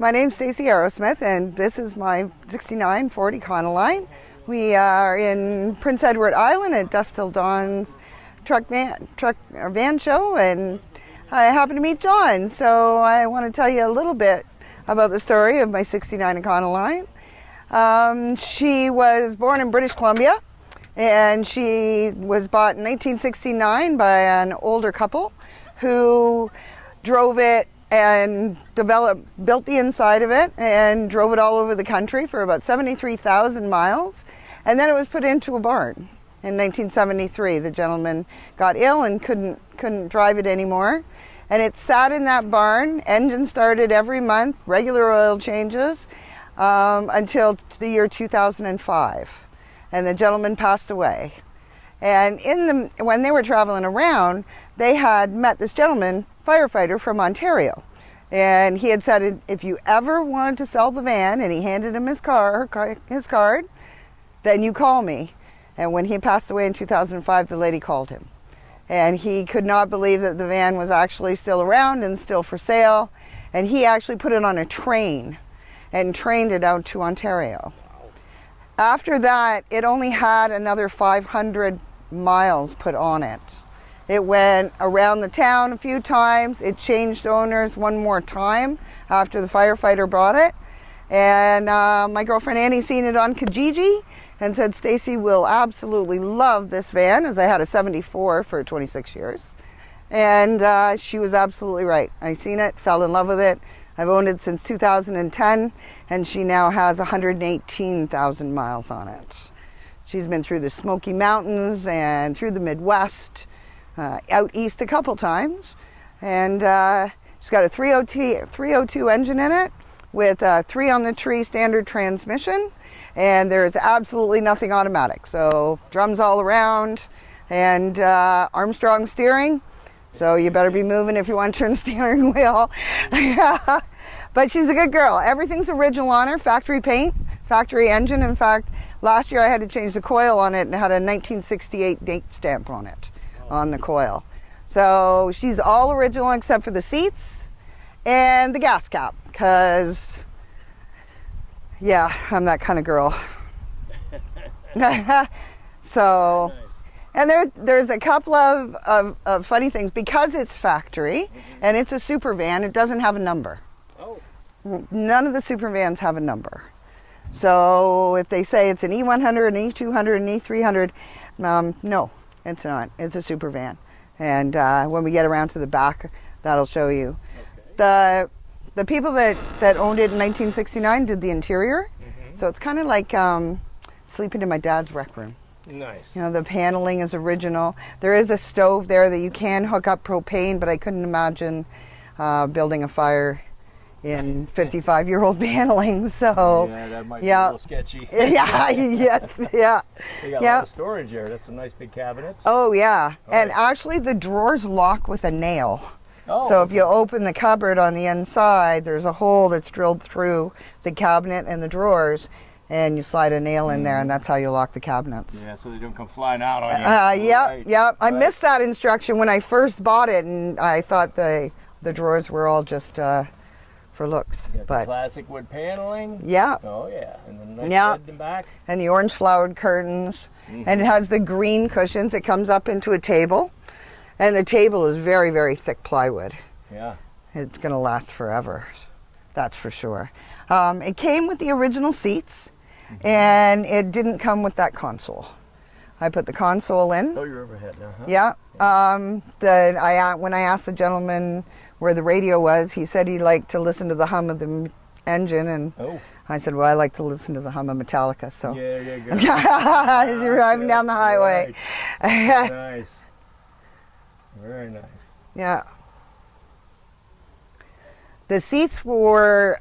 My name's Stacy Arrowsmith, and this is my 69 Ford Econoline. We are in Prince Edward Island at Dusk Till Dawn's van show, and I happened to meet John, so I want to tell you a little bit about the story of my 69 Econoline. She was born in British Columbia, and she was bought in 1969 by an older couple who drove it and built the inside of it and drove it all over the country for about 73,000 miles. And then it was put into a barn in 1973. The gentleman got ill and couldn't drive it anymore. And it sat in that barn, engine started every month, regular oil changes, until the year 2005. And the gentleman passed away. And when they were traveling around, they had met this gentleman, firefighter from Ontario. And he had said, if you ever wanted to sell the van, and he handed him his card, then you call me. And when he passed away in 2005, the lady called him. And he could not believe that the van was actually still around and still for sale. And he actually put it on a train and trained it out to Ontario. After that, it only had another 500 miles put on it. It went around the town a few times. It changed owners one more time after the firefighter bought it. And my girlfriend Annie seen it on Kijiji and said, Stacy will absolutely love this van, as I had a 74 for 26 years. And she was absolutely right. I seen it, fell in love with it. I've owned it since 2010, and she now has 118,000 miles on it. She's been through the Smoky Mountains and through the Midwest, out east a couple times. And she's got a 302 engine in it with a 3 on the tree standard transmission. And there's absolutely nothing automatic. So drums all around and Armstrong steering. So you better be moving if you want to turn the steering wheel. But she's a good girl. Everything's original on her, factory paint, factory engine. In fact, last year I had to change the coil on it and it had a 1968 date stamp on it, on the coil. So she's all original except for the seats and the gas cap, because, yeah, I'm that kind of girl. So, and there's a couple of funny things. Because it's factory and it's a super van, it doesn't have a number. None of the super vans have a number. So if they say it's an E100, an E200, an E300, no, it's not. It's a super van. And when we get around to the back, that'll show you. Okay. The people that owned it in 1969 did the interior. Mm-hmm. So it's kind of like sleeping in my dad's rec room. Nice. You know, the paneling is original. There is a stove there that you can hook up propane, but I couldn't imagine building a fire in 55-year-old paneling, so yeah, that might be a little sketchy. Yeah, yes, yeah. They got a lot of storage there. That's some nice big cabinets. Oh yeah, and actually the drawers lock with a nail. Oh, so if you open the cupboard on the inside, there's a hole that's drilled through the cabinet and the drawers, and you slide a nail in there, and that's how you lock the cabinets. Yeah, so they don't come flying out on you. Yep. I missed that instruction when I first bought it, and I thought the drawers were all just for looks. You got the classic wood paneling. Yeah. Oh yeah, and the nice bed in the back. And the orange flowered curtains. Mm-hmm. And it has the green cushions. It comes up into a table, and the table is very, very thick plywood. Yeah. It's going to last forever. That's for sure. It came with the original seats, and it didn't come with that console. I put the console in. Oh, you're overhead now, huh? Yeah. When I asked the gentleman where the radio was, he said he liked to listen to the hum of the engine, and I said, well, I like to listen to the hum of Metallica, so. Yeah, there you go. As you're driving down the highway. Right. Nice. Very nice. Yeah. The seats were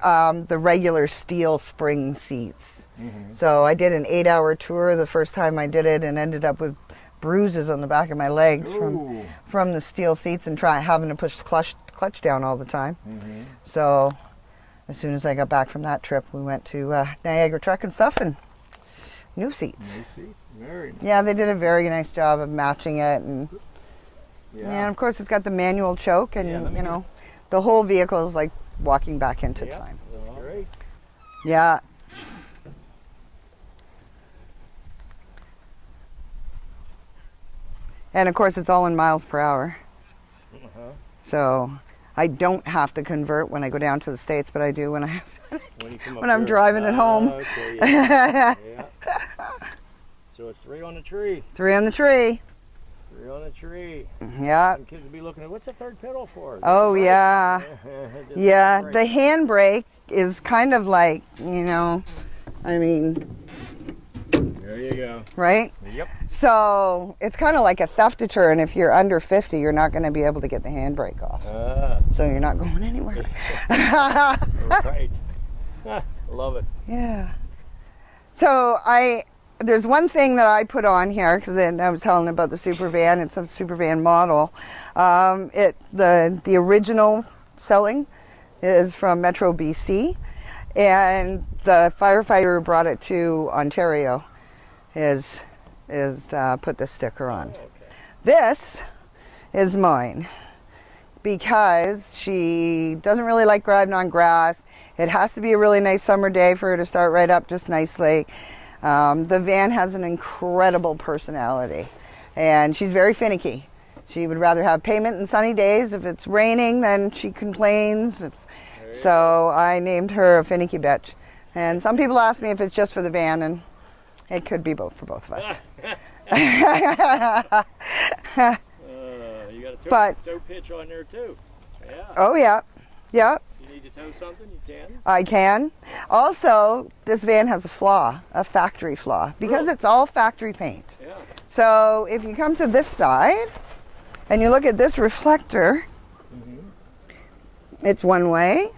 the regular steel spring seats. Mm-hmm. So I did an 8-hour tour the first time I did it and ended up with bruises on the back of my legs from the steel seats and having to push the clutch down all the time. Mm-hmm. So as soon as I got back from that trip, we went to Niagara Truck and stuff, and new seats. New seats, very nice. Yeah, they did a very nice job of matching it, and of course it's got the manual choke, and you know, the whole vehicle is like walking back into time. Oh, Yeah. And of course, it's all in miles per hour. So I don't have to convert when I go down to the States, but I do when I'm driving at home. Okay, yeah. Yeah. So it's 3 on the tree. 3 on the tree. 3 on the tree. Yeah. Some kids will be looking at, what's the third pedal for? Oh, yeah. Yeah, handbrake. the handbrake is kind of like, you know, I mean, There you go. right? Yep. So it's kind of like a theft deterrent. If you're under 50, you're not going to be able to get the handbrake off. So you're not going anywhere. Right. Love it. Yeah. So there's one thing that I put on here, because I was telling about the super van. It's a super van model. The original selling is from Metro BC, and the firefighter who brought it to Ontario is put this sticker on. Oh, okay. This is mine because she doesn't really like driving on grass. It has to be a really nice summer day for her to start right up just nicely. The van has an incredible personality, and she's very finicky. She would rather have payment in sunny days. If it's raining, then she complains. So I named her a finicky bitch. And some people ask me if it's just for the van, and it could be both for both of us. You got a tow pitch on there too. Yeah. Oh yeah, yeah. You need to tow something, you can. I can. Also, this van has a flaw, a factory flaw, because Really? it's all factory paint. Yeah. So if you come to this side and you look at this reflector, it's one way.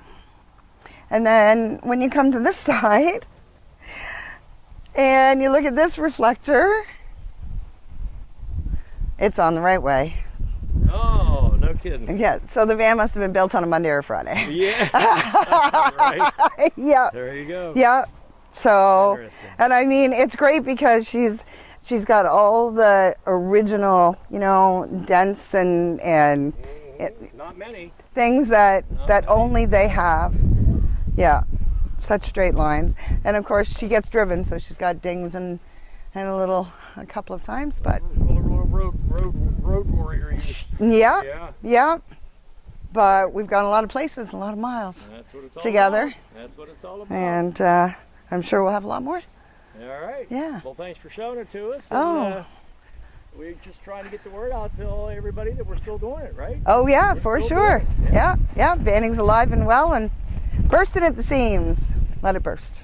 And then when you come to this side and you look at this reflector, it's on the right way. Oh, no kidding. Yeah, so the van must have been built on a Monday or Friday. Yeah. Right. Yeah. There you go. Yeah. So, Interesting. and I mean, it's great because she's got all the original, you know, dents and Not many. things that Not many. only they have. Yeah, such straight lines. And of course, she gets driven, so she's got dings and a couple of times, but Road warrior. yeah, Yeah. yeah. But we've got a lot of places, a lot of miles That's what it's all together. about. That's what it's all about. And I'm sure we'll have a lot more. All right. Yeah. Well, thanks for showing it to us. Oh. And, we're just trying to get the word out to everybody that we're still doing it, right? Oh yeah, We're for still sure. doing it. Yeah, yeah. Vanning's alive and well and bursting at the seams. Let it burst.